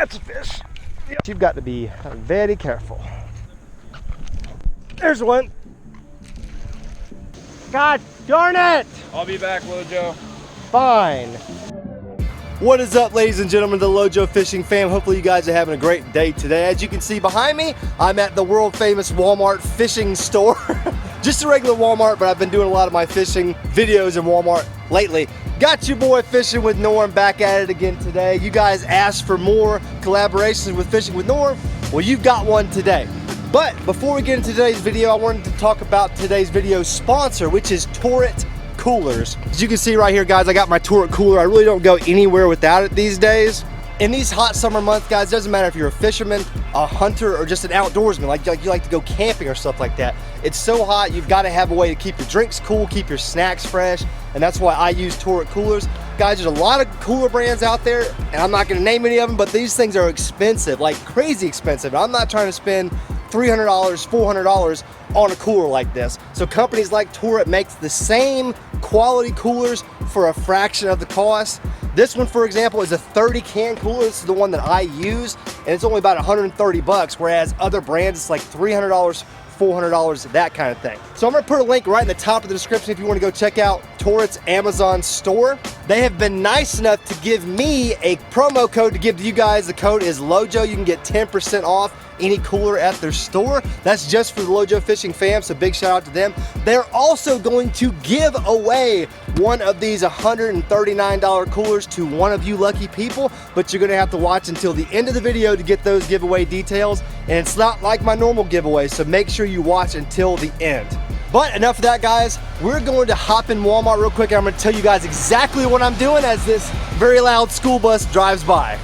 That's a fish. Yep. You've got to be very careful. There's one. God darn it! I'll be back, Lojo. Fine. What is up, ladies and gentlemen, the Lojo Fishing fam? Hopefully you guys are having a great day today. As you can see behind me, I'm at the world famous Walmart fishing store. Just a regular Walmart, but I've been doing a lot of my fishing videos in Walmart lately. Got your boy Fishing with Norm back at it again today. You guys asked for more collaborations with Fishing with Norm. Well, you've got one today. But before we get into today's video, I wanted to talk about today's video sponsor, which is Torrit Coolers. As you can see right here, guys, I got my Torrit cooler. I really don't go anywhere without it these days. In these hot summer months, guys, it doesn't matter if you're a fisherman, a hunter, or just an outdoorsman, like you like to go camping or stuff like that. It's so hot, you've got to have a way to keep your drinks cool, keep your snacks fresh, and that's why I use Torrit coolers. Guys, there's a lot of cooler brands out there, and I'm not gonna name any of them, but these things are expensive, like crazy expensive. I'm not trying to spend $300, $400 on a cooler like this. So companies like Torrit makes the same quality coolers for a fraction of the cost. This one, for example, is a 30 can cooler. This is the one that I use, and it's only about 130 bucks, whereas other brands, it's like $300, $400, that kind of thing. So I'm gonna put a link right in the top of the description if you wanna go check out Torrit's Amazon store. They have been nice enough to give me a promo code to give to you guys. The code is LOJO. You can get 10% off any cooler at their store. That's just for the Lojo Fishing fam, so big shout out to them. They're also going to give away one of these $139 coolers to one of you lucky people, but you're gonna have to watch until the end of the video to get those giveaway details, and it's not like my normal giveaway, so make sure you watch until the end. But enough of that, guys. We're going to hop in Walmart real quick, and I'm gonna tell you guys exactly what I'm doing as this very loud school bus drives by.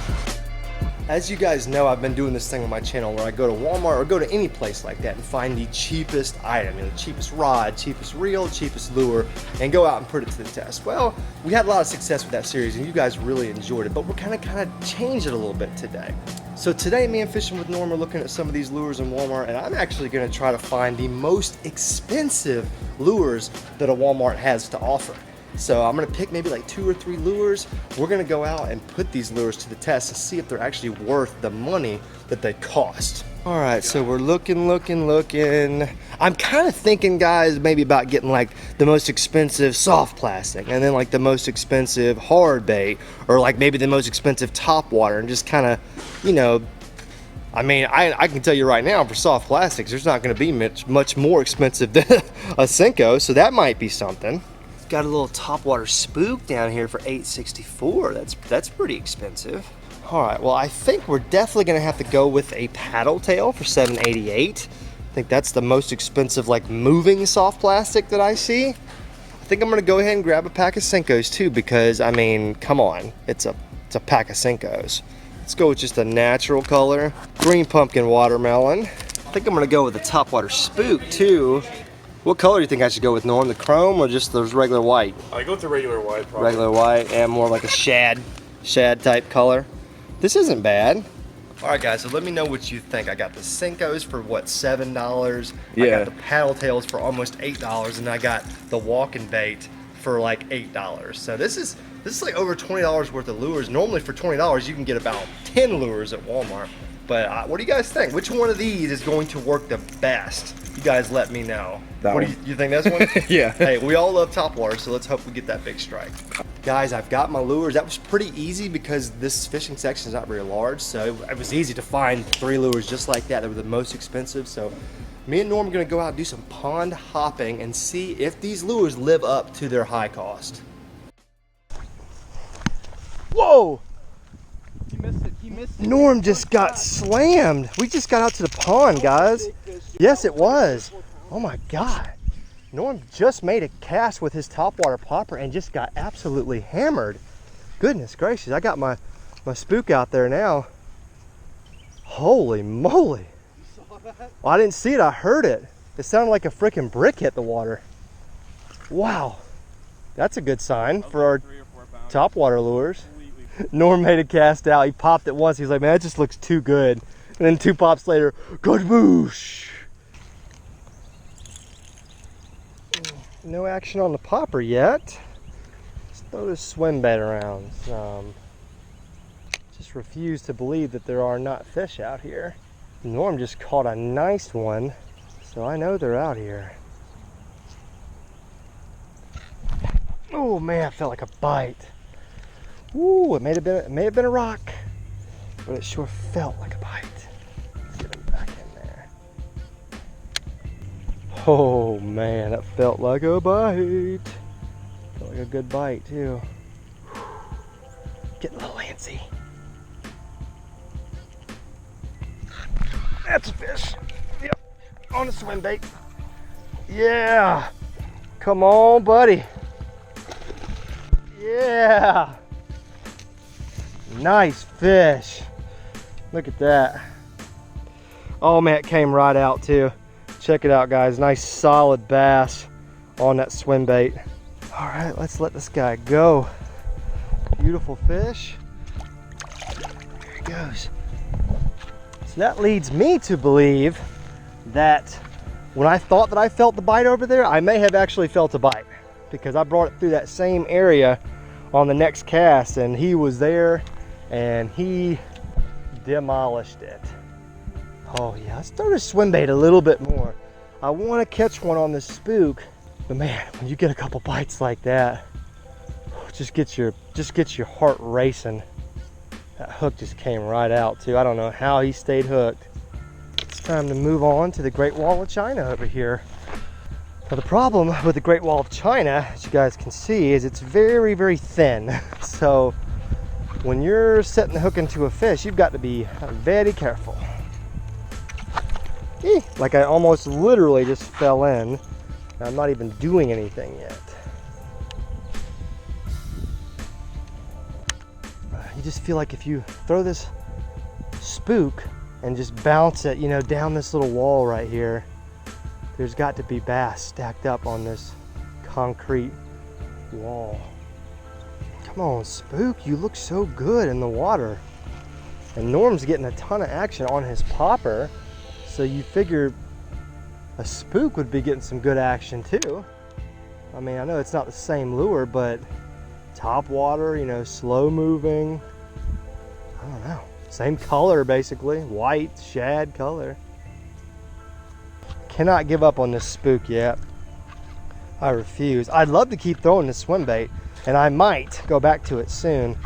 As you guys know, I've been doing this thing on my channel where I go to Walmart or go to any place like that and find the cheapest item, the cheapest rod, cheapest reel, cheapest lure, and go out and put it to the test. Well, we had a lot of success with that series and you guys really enjoyed it, but we're kind of changed it a little bit today. So today, me and Fishing with Norm are looking at some of these lures in Walmart, and I'm actually gonna try to find the most expensive lures that a Walmart has to offer. So I'm gonna pick maybe like 2 or 3 lures. We're gonna go out and put these lures to the test and see if they're actually worth the money that they cost. All right, so we're looking. I'm kind of thinking, guys, maybe about getting like the most expensive soft plastic and then like the most expensive hard bait, or like maybe the most expensive top water, and just kind of, you know, I mean, I can tell you right now, for soft plastics, there's not gonna be much more expensive than a Senko, so that might be something. Got a little topwater spook down here for $8.64. That's pretty expensive. All right, well, I think we're definitely gonna have to go with a paddle tail for $7.88. I think that's the most expensive, like, moving soft plastic that I see. I think I'm gonna go ahead and grab a pack of Senkos too, because I mean, come on, it's a pack of Senkos. Let's go with just a natural color, green pumpkin watermelon. I think I'm gonna go with the topwater spook too. What color do you think I should go with, Norm? The chrome or just the regular white? I go with the regular white, probably. Regular white, and more like a shad type color. This isn't bad. All right, guys, so let me know what you think. I got the Senkos for what, $7? Yeah. I got the paddle tails for almost $8, and I got the walking bait for like $8. So this is like over $20 worth of lures. Normally for $20 you can get about 10 lures at Walmart. But what do you guys think? Which one of these is going to work the best? You guys let me know. What do you think, this one? Yeah. Hey, we all love topwater, so let's hope we get that big strike. Guys, I've got my lures. That was pretty easy because this fishing section is not very large, so it was easy to find 3 lures just like that. They were the most expensive. So me and Norm are gonna go out and do some pond hopping and see if these lures live up to their high cost. Whoa! He missed it. Norm just got slammed. We just got out to the pond, guys. Yes, it was. Oh my God. Norm just made a cast with his topwater popper and just got absolutely hammered. Goodness gracious, I got my spook out there now. Holy moly. You saw that? Well, I didn't see it, I heard it. It sounded like a freaking brick hit the water. Wow. That's a good sign for our topwater lures. Norm made a cast out. He popped it once. He's like, man, that just looks too good. And then 2 pops later, good boosh. No action on the popper yet. Let's throw this swim bait around. Just just refuse to believe that there are not fish out here. Norm just caught a nice one, so I know they're out here. Oh man, it felt like a bite. Ooh, it may have been a rock, but it sure felt like a bite. Let's get him back in there. Oh man, that felt like a bite. Felt like a good bite too. Getting a little antsy. That's a fish. Yep, on a swim bait. Yeah, come on, buddy. Yeah, nice fish. Look at that. Oh man, it came right out too. Check it out, guys. Nice solid bass on that swim bait. All right, let's let this guy go. Beautiful fish. There he goes. So that leads me to believe that when I thought that I felt the bite over there, I may have actually felt a bite, because I brought it through that same area on the next cast, and he was there and he demolished it. Oh yeah, let's throw the swim bait a little bit more. I want to catch one on this spook, but man, when you get a couple bites like that, just gets your heart racing. That hook just came right out too. I don't know how he stayed hooked. It's time to move on to the Great Wall of China over here. Now the problem with the Great Wall of China, as you guys can see, is it's very, very thin. So when you're setting the hook into a fish, you've got to be very careful. Like I almost literally just fell in. I'm not even doing anything yet. You just feel like if you throw this spook and just bounce it, you know, down this little wall right here, there's got to be bass stacked up on this concrete wall. Come on, spook, you look so good in the water. And Norm's getting a ton of action on his popper, so you figure a spook would be getting some good action too. I mean, I know it's not the same lure, but top water, you know, slow moving. I don't know, same color basically, white shad color. Cannot give up on this spook yet. I refuse. I'd love to keep throwing this swim bait, and I might go back to it soon,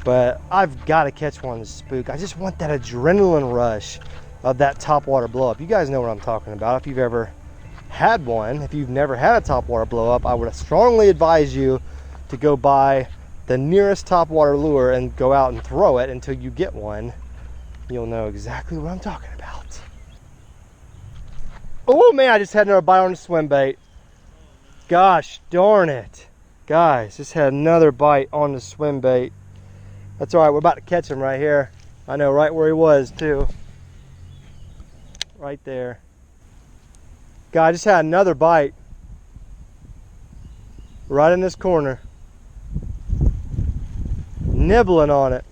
but I've got to catch one of the spook. I just want that adrenaline rush of that top water blow up. You guys know what I'm talking about. If you've ever had one, if you've never had a top water blow up, I would strongly advise you to go buy the nearest top water lure and go out and throw it until you get one. You'll know exactly what I'm talking about. Oh man, I just had another bite on the swim bait. Gosh darn it. Guys, just had another bite on the swim bait. That's all right, we're about to catch him right here. I know right where he was too. Right there. Guy, I just had another bite. Right in this corner. Nibbling on it.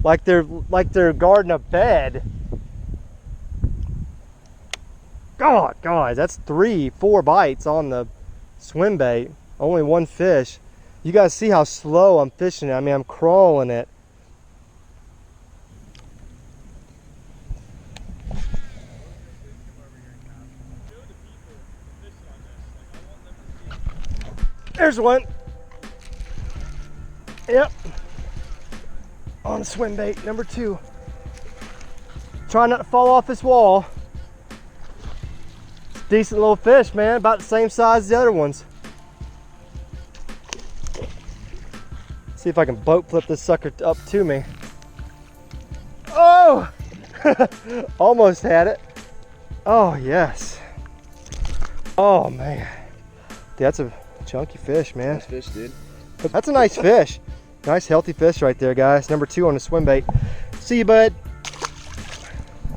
Like they're guarding a bed. God, guys, that's 3-4 bites on the swim bait. Only one fish. You guys see how slow I'm fishing it. I mean, I'm crawling it. There's one. Yep. On the swim bait, number 2. Trying not to fall off this wall. It's a decent little fish, man. About the same size as the other ones. See if I can boat flip this sucker up to me. Oh! Almost had it. Oh, yes. Oh, man. That's a chunky fish, man. Nice fish, dude. That's a nice fish. Nice healthy fish right there, guys. Number 2 on the swim bait. See you, bud.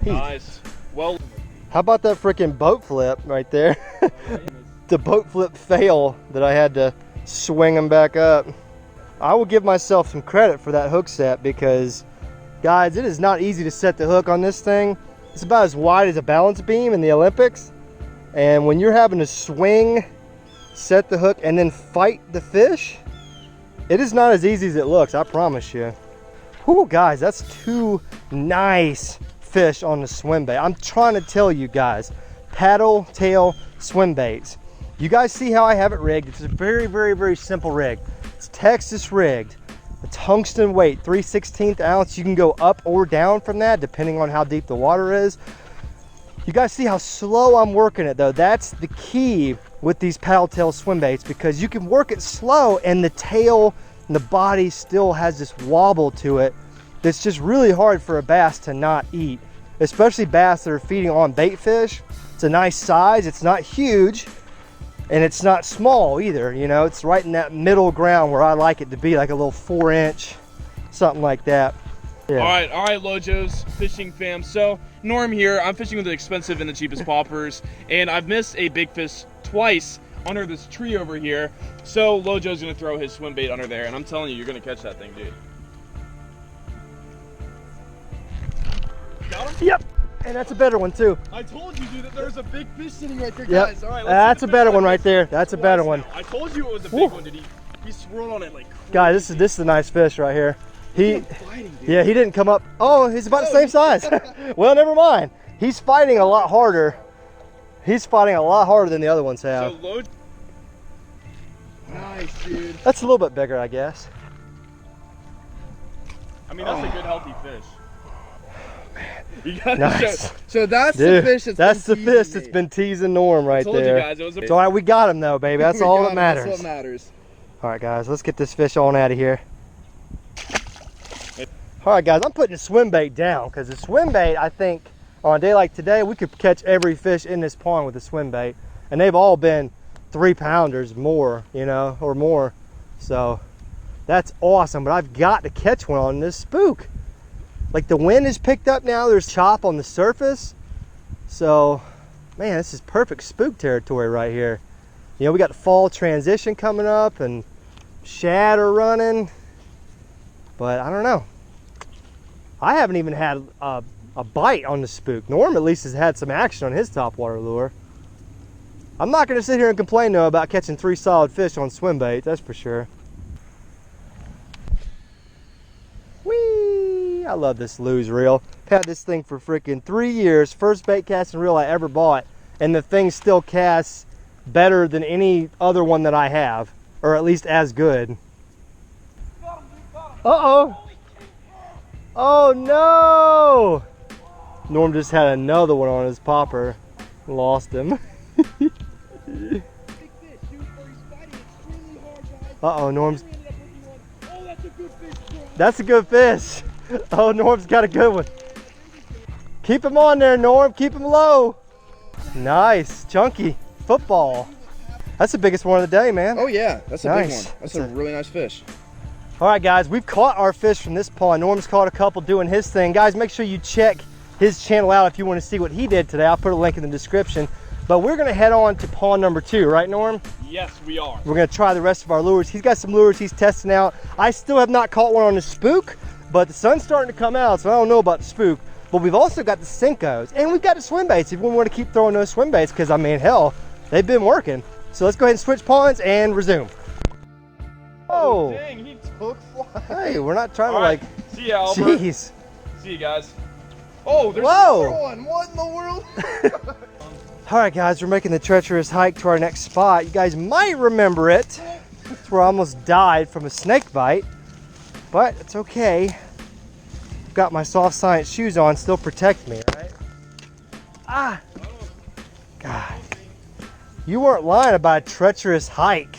Nice. Well, how about that freaking boat flip right there? The boat flip fail that I had to swing him back up. I will give myself some credit for that hook set, because guys, it is not easy to set the hook on this thing. It's about as wide as a balance beam in the Olympics, and when you're having to swing, set the hook, and then fight the fish, it is not as easy as it looks, I promise you. Whew, guys, that's 2 nice fish on the swim bait. I'm trying to tell you guys, paddle tail swim baits. You guys see how I have it rigged? It's a very, very, very simple rig. It's Texas rigged. A tungsten weight, 3/16 ounce. You can go up or down from that depending on how deep the water is. You guys see how slow I'm working it though? That's the key with these paddle tail swim baits, because you can work it slow and the tail and the body still has this wobble to it that's just really hard for a bass to not eat, especially bass that are feeding on bait fish. It's a nice size, it's not huge, and it's not small either, you know, it's right in that middle ground where I like it to be, like a little 4-inch, something like that. Yeah. All right, Lojos fishing fam. So Norm here, I'm fishing with the expensive and the cheapest poppers, and I've missed a big fish twice under this tree over here. So Lojo's gonna throw his swim bait under there, and I'm telling you, you're gonna catch that thing, dude. Got him? Yep, and that's a better one too. I told you, dude, that there's a big fish sitting right there, Yep. guys. All right, let's That's see a the better fish. one right there. That's a better one. I told you it was a big Woo. one, dude. He swirled on it like crazy. Guys, this is a nice fish right here. Look at him fighting, dude. Yeah, he didn't come up. Oh, he's about the same size. Well, never mind. He's fighting a lot harder. He's fighting a lot harder than the other ones have. So Loj. Nice, dude. That's a little bit bigger, I guess. I mean, that's a good, healthy fish. You gotta Nice. So that's Dude, the fish that's the fish that's been teasing Norm right told there. you guys, it was a... It's all right, we got him though, baby. That's all that matters. That's what matters. All right, guys, let's get this fish on out of here. All right, guys, I'm putting the swim bait down because the swim bait, I think, on a day like today, we could catch every fish in this pond with the swim bait, and they've all been 3-pounders more, you know, or more. So that's awesome, but I've got to catch one on this spook. Like, the wind is picked up now, there's chop on the surface. So, man, this is perfect spook territory right here. You know, we got the fall transition coming up and shad are running, but I don't know. I haven't even had a bite on the spook. Norm at least has had some action on his topwater lure. I'm not going to sit here and complain though about catching 3 solid fish on swim bait, that's for sure. Whee! I love this Lew's reel. Had this thing for freaking 3 years. First bait casting reel I ever bought, and the thing still casts better than any other one that I have, or at least as good. Uh-oh. Oh no! Norm just had another one on his popper. Lost him. Uh-oh, Norm's... That's a good fish. Oh, Norm's got a good one. Keep him on there, Norm. Keep him low. Nice, chunky football. That's the biggest one of the day, man. Oh yeah, that's a Nice. big one. That's a really nice fish. All right, guys, we've caught our fish from this pond. Norm's caught a couple doing his thing. Guys, make sure you check his channel out if you want to see what he did today. I'll put a link in the description. But we're going to head on to pond number 2, right, Norm? Yes, we are. We're going to try the rest of our lures. He's got some lures he's testing out. I still have not caught one on the spook, but the sun's starting to come out, so I don't know about the spook. But we've also got the Senkos, and we've got the swim baits if we want to keep throwing those swim baits, because, I mean, hell, they've been working. So let's go ahead and switch ponds and resume. Oh, dang, he took fly. Hey, we're not trying All to right. like, See ya, Albert. jeez. See you guys. Oh, there's Whoa. another one. What in the world? All right, guys, we're making the treacherous hike to our next spot. You guys might remember it. It's where I almost died from a snake bite, but it's okay. Got my soft science shoes on, still protect me, right? Ah, God. You weren't lying about a treacherous hike.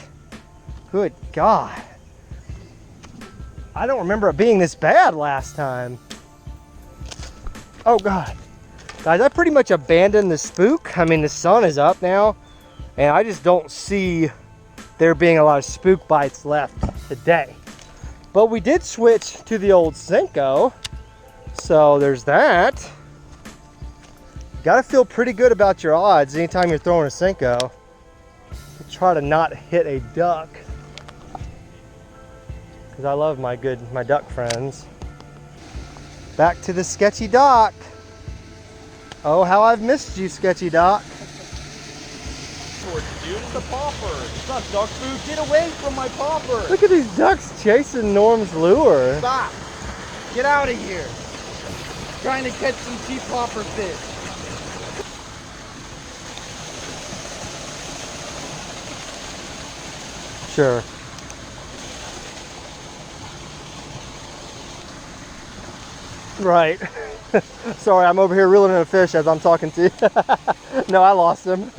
Good God. I don't remember it being this bad last time. Oh God. Guys, I pretty much abandoned the spook. I mean, the sun is up now, and I just don't see there being a lot of spook bites left today. But we did switch to the old Senko, so there's that. Gotta feel pretty good about your odds anytime you're throwing a Senko. Try to not hit a duck, because I love my duck friends. Back to the sketchy dock. Oh, how I've missed you, sketchy dock. Dude, it's a popper. It's not duck food. Get away from my popper. Look at these ducks chasing Norm's lure. Stop. Get out of here. Trying to catch some cheap popper fish. Sure. Right. Sorry, I'm over here reeling in a fish as I'm talking to you. No, I lost him.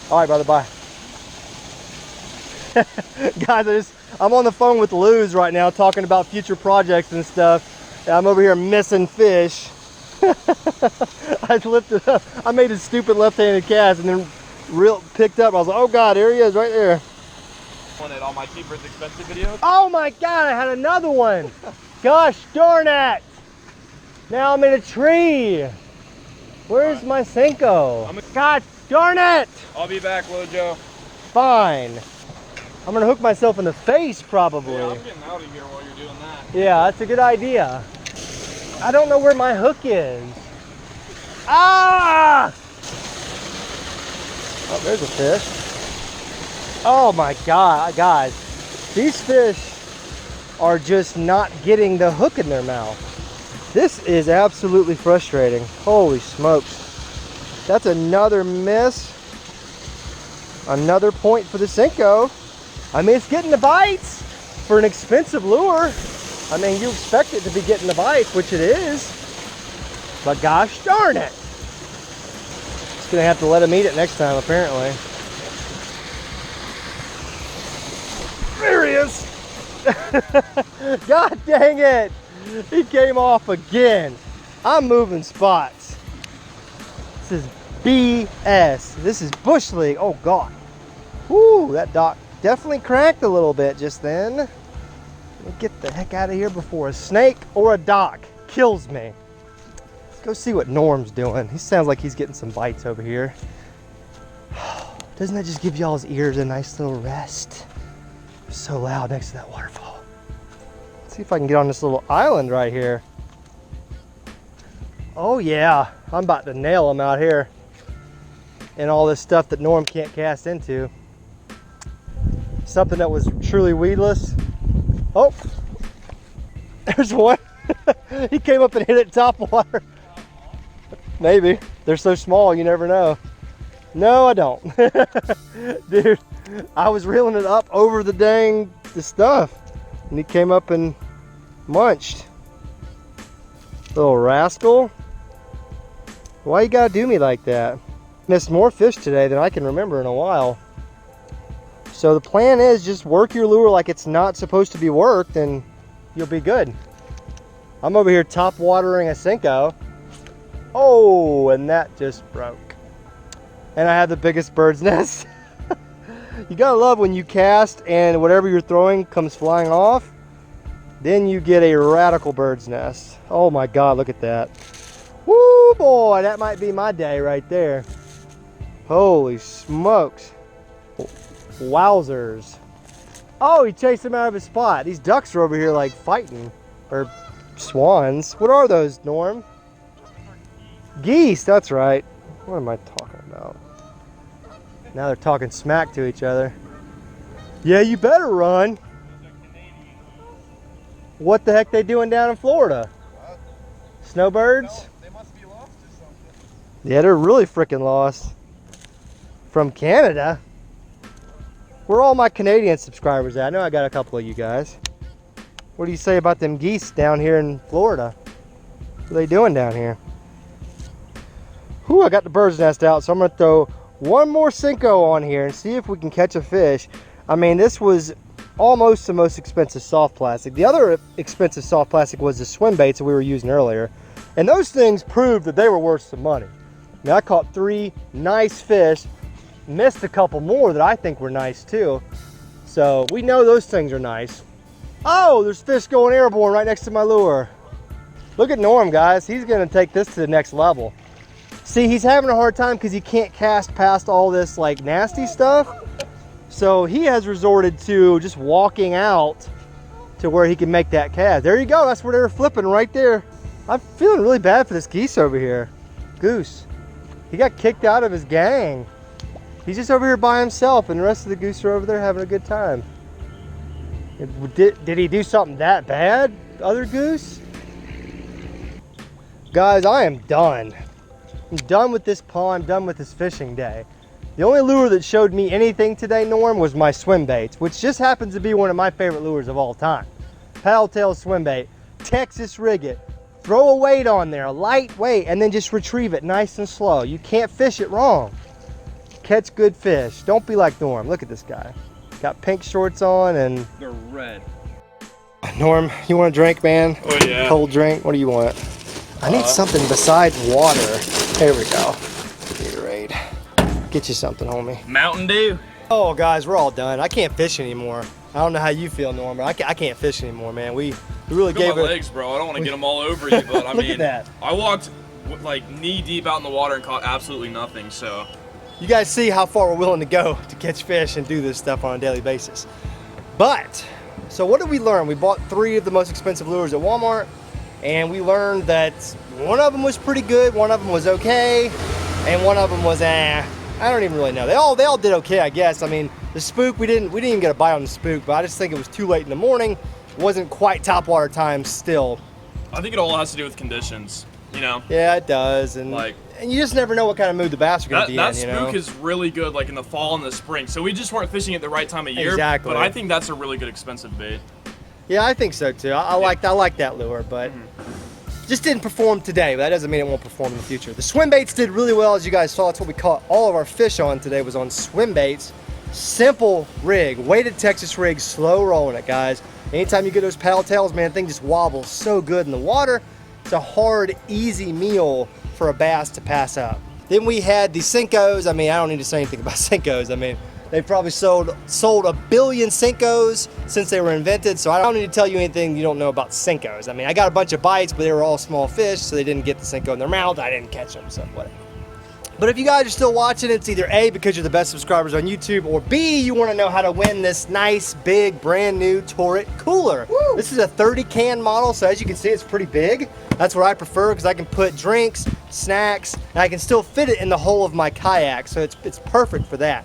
All right, brother, bye. Guys, I'm on the phone with Luz right now talking about future projects and stuff. And I'm over here missing fish. I lifted up. I made a stupid left-handed cast and then picked up. I was like, oh God, there he is right there. Wanted all my cheapest expensive videos. Oh my God, I had another one. Gosh darn it. Now I'm in a tree. Where's my Senko? God darn it. I'll be back, Lojo. Fine. I'm gonna hook myself in the face probably. Yeah, I'm getting out of here while you're doing that. Yeah, that's a good idea. I don't know where my hook is. Ah! Oh, there's a fish. Oh my God, guys. These fish are just not getting the hook in their mouth. This is absolutely frustrating. Holy smokes. That's another miss. Another point for the Senko. I mean, it's getting the bites for an expensive lure. I mean, you expect it to be getting the bites, which it is. But gosh darn it. Just gonna have to let him eat it next time, apparently. There he is. God dang it. He came off again. I'm moving spots. This is BS. This is Bush League. Oh God. Whoo, that dock definitely cracked a little bit just then. Let me get the heck out of here before a snake or a dock kills me. Let's go see what Norm's doing. He sounds like he's getting some bites over here. Doesn't that just give y'all's ears a nice little rest? It's so loud next to that waterfall. Let's see if I can get on this little island right here. Oh yeah, I'm about to nail him out here. And all this stuff that Norm can't cast into. Something that was truly weedless. Oh, there's one. He came up and hit it top water. Maybe. They're so small, you never know. No, I don't. Dude, I was reeling it up over the stuff. And he came up and munched. Little rascal. Why you gotta do me like that? Missed more fish today than I can remember in a while. So the plan is just work your lure like it's not supposed to be worked and you'll be good. I'm over here top watering a Senko. Oh, and that just broke. And I had the biggest bird's nest. You gotta love when you cast and whatever you're throwing comes flying off. Then you get a radical bird's nest. Oh my God, look at that. Woo boy, that might be my day right there. Holy smokes. Wowzers. Oh, he chased him out of his spot. These ducks are over here like fighting. Or swans. What are those, Norm? Geese, that's right. What am I talking about? Now they're talking smack to each other. Yeah, you better run. What the heck they doing down in Florida? What? Snowbirds? No, they must be lost or something. Yeah, they're really freaking lost. From Canada? Where are all my Canadian subscribers at? I know I got a couple of you guys. What do you say about them geese down here in Florida? What are they doing down here? Whew, I got the bird's nest out, so I'm gonna throw one more Senko on here and see if we can catch a fish. I mean, this was almost the most expensive soft plastic. The other expensive soft plastic was the swim baits that we were using earlier. And those things proved that they were worth some money. I mean, I caught 3 nice fish, missed a couple more that I think were nice too. So we know those things are nice. Oh, there's fish going airborne right next to my lure. Look at Norm, guys. He's gonna take this to the next level. See, he's having a hard time because he can't cast past all this like nasty stuff. So he has resorted to just walking out to where he can make that cast. There you go, that's where they were flipping right there. I'm feeling really bad for this geese over here. Goose. He got kicked out of his gang. He's just over here by himself and the rest of the goose are over there having a good time. Did he do something that bad, other goose? Guys, I am done. I'm done with this pond, done with this fishing day. The only lure that showed me anything today, Norm, was my swim baits, which just happens to be one of my favorite lures of all time. Paddle tail swim bait, Texas rig it, throw a weight on there, a light weight, and then just retrieve it nice and slow. You can't fish it wrong. Catch good fish. Don't be like Norm. Look at this guy. Got pink shorts on and... They're red. Norm, you want a drink, man? Oh yeah. Cold drink? What do you want? I need something besides water. There we go. Gatorade. Get you something, homie. Mountain Dew. Oh, guys, we're all done. I can't fish anymore. I don't know how you feel, Norm, but I can't fish anymore, man. We really Look at gave my it. legs, bro. I don't want to get them all over you, but I Look mean, at that. I walked like knee deep out in the water and caught absolutely nothing. So You guys see how far we're willing to go to catch fish and do this stuff on a daily basis. But, so what did we learn? We bought 3 of the most expensive lures at Walmart, and we learned that one of them was pretty good, one of them was okay, and one of them was I don't even really know. They all did okay, I guess. I mean, the spook, we didn't even get a bite on the spook, but I just think it was too late in the morning. It wasn't quite topwater time still. I think it all has to do with conditions, you know? Yeah, it does, and you just never know what kind of mood the bass are going to be that in, you know? spook is really good like in the fall and the spring. So we just weren't fishing at the right time of year. Exactly. But I think that's a really good expensive bait. Yeah, I think so too. I like that lure, but just didn't perform today, but that doesn't mean it won't perform in the future. The swim baits did really well, as you guys saw. That's what we caught all of our fish on today, was on swim baits. Simple rig, weighted Texas rig, slow rolling it, guys. Anytime you get those paddle tails, man, the thing just wobbles so good in the water. It's a hard, easy meal for a bass to pass up. Then we had the Senkos. I mean, I don't need to say anything about Senkos. I mean, they've probably sold a billion Senkos since they were invented, so I don't need to tell you anything you don't know about Senkos. I mean, I got a bunch of bites, but they were all small fish, so they didn't get the Senko in their mouth. I didn't catch them, so whatever. But if you guys are still watching, it's either A, because you're the best subscribers on YouTube, or B, you want to know how to win this nice, big, brand new Torrid cooler. Woo! This is a 30 can model, so as you can see, it's pretty big. That's what I prefer, because I can put drinks, snacks, and I can still fit it in the hull of my kayak, so it's perfect for that.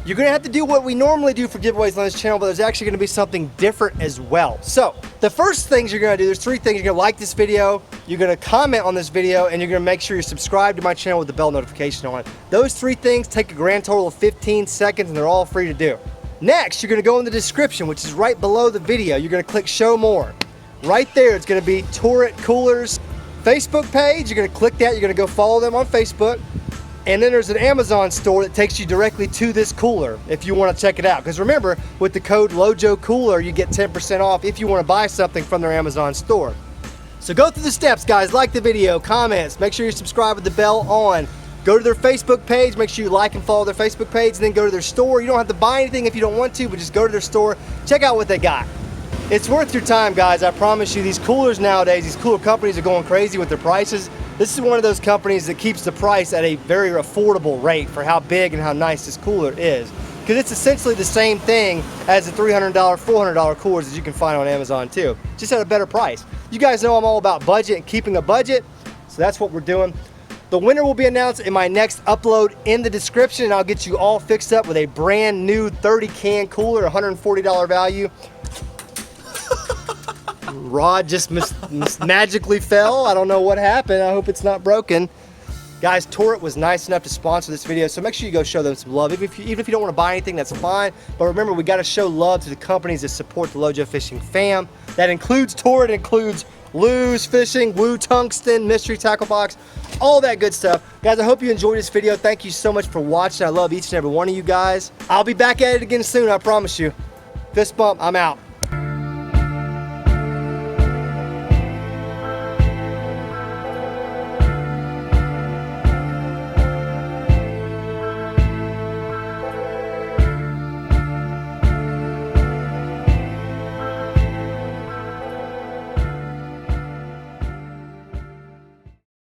You're gonna have to do what we normally do for giveaways on this channel, but there's actually gonna be something different as well. So, the first things you're gonna do, there's 3 things. You're gonna like this video, you're gonna comment on this video, and you're gonna make sure you're subscribed to my channel with the bell notification on. Those 3 things take a grand total of 15 seconds, and they're all free to do. Next, you're gonna go in the description, which is right below the video. You're gonna click show more. Right there, it's gonna be Torrid Coolers Facebook page. You're gonna click that, you're gonna go follow them on Facebook. And then there's an Amazon store that takes you directly to this cooler if you want to check it out. Because remember, with the code LOJOCOOLER, you get 10% off if you want to buy something from their Amazon store. So go through the steps, guys. Like the video, comments, make sure you subscribe with the bell on. Go to their Facebook page, make sure you like and follow their Facebook page, and then go to their store. You don't have to buy anything if you don't want to, but just go to their store, check out what they got. It's worth your time, guys. I promise you. These coolers nowadays, these cooler companies are going crazy with their prices. This is one of those companies that keeps the price at a very affordable rate for how big and how nice this cooler is. Because it's essentially the same thing as the $300, $400 coolers that you can find on Amazon too, just at a better price. You guys know I'm all about budget and keeping a budget, so that's what we're doing. The winner will be announced in my next upload in the description, and I'll get you all fixed up with a brand new 30 can cooler, $140 value. Rod just magically fell. I don't know what happened. I hope it's not broken. Guys, Torrid was nice enough to sponsor this video, so make sure you go show them some love. Even if you don't want to buy anything, that's fine. But remember, we got to show love to the companies that support the Lojo Fishing fam. That includes Torrid, includes Lou's Fishing, Woo Tungsten, Mystery Tackle Box, all that good stuff. Guys, I hope you enjoyed this video. Thank you so much for watching. I love each and every one of you guys. I'll be back at it again soon, I promise you. Fist bump, I'm out.